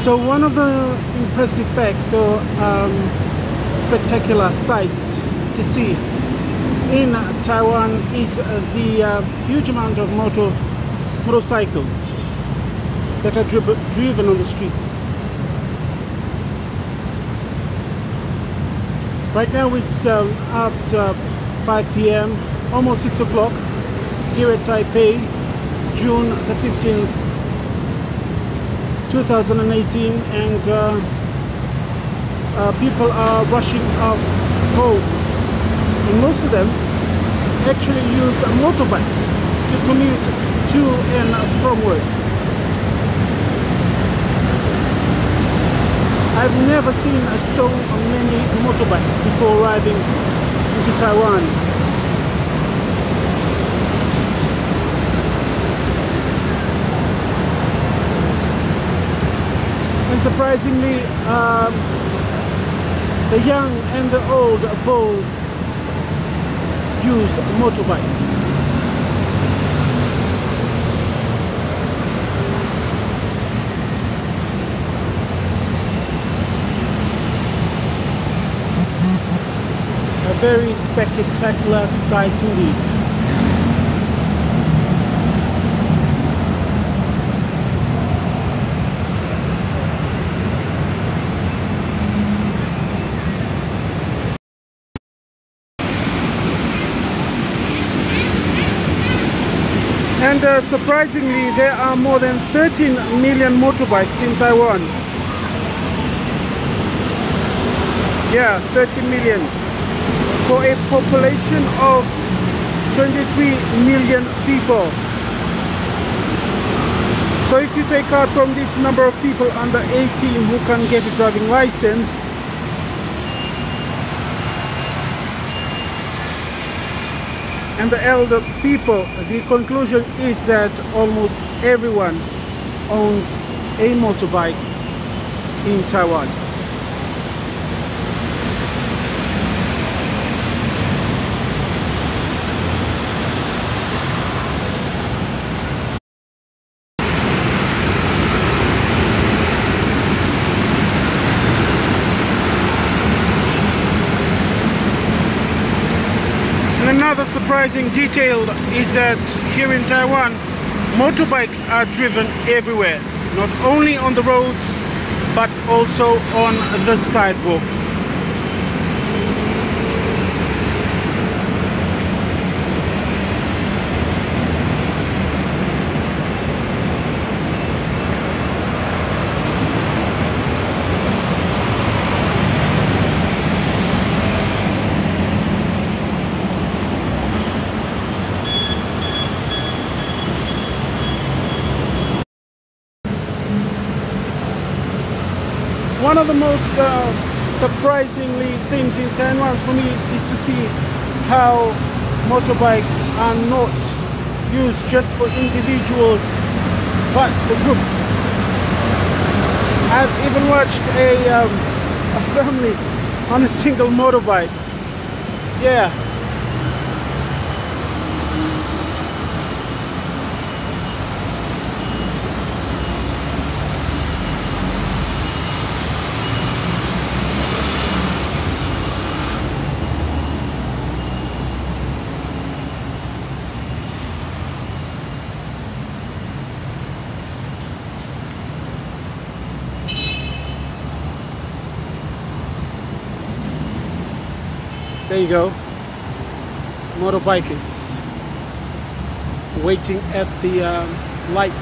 So one of the impressive facts or spectacular sights to see in Taiwan is the huge amount of motorcycles that are driven on the streets. Right now it's after 5 p.m, almost 6 o'clock here at Taipei, June the 15th, 2018, and people are rushing off home, and most of them actually use motorbikes to commute to and from work. I've never seen so many motorbikes before arriving into Taiwan. And surprisingly, the young and the old both use motorbikes. A very spectacular sight indeed. And surprisingly, there are more than 13 million motorbikes in Taiwan. Yeah, 13 million. For a population of 23 million people. So if you take out from this number of people under 18 who can get a driving license, and the elder people, the conclusion is that almost everyone owns a motorbike in Taiwan. Another surprising detail is that here in Taiwan, motorbikes are driven everywhere, not only on the roads but also on the sidewalks. One of the most surprisingly things in Taiwan for me is to see how motorbikes are not used just for individuals but for groups. I've even watched a family on a single motorbike. Yeah. There you go, motorbikers waiting at the lights,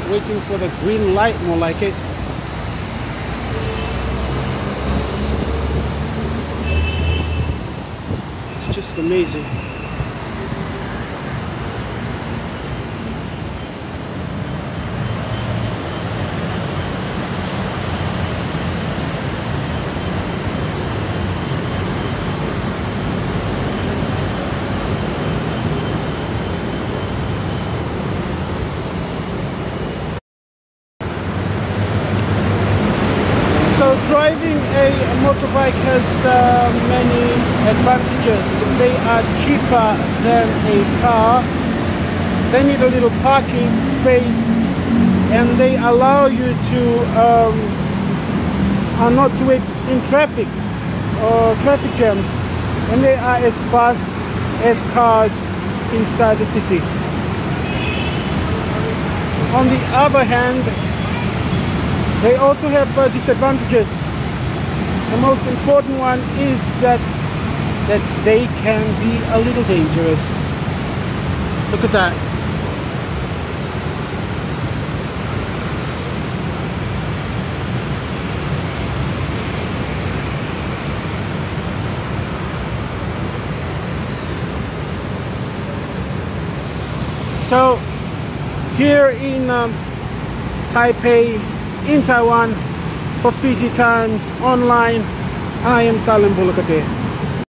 waiting for the green light, more like it. It's just amazing. Driving a motorbike has many advantages. They are cheaper than a car. They need a little parking space, and they allow you to not to wait in traffic or traffic jams, and they are as fast as cars inside the city. On the other hand, they also have disadvantages. The most important one is that they can be a little dangerous. Look at that. So here in Taipei, in Taiwan, for Fiji Times Online, I am Talem Bulakate.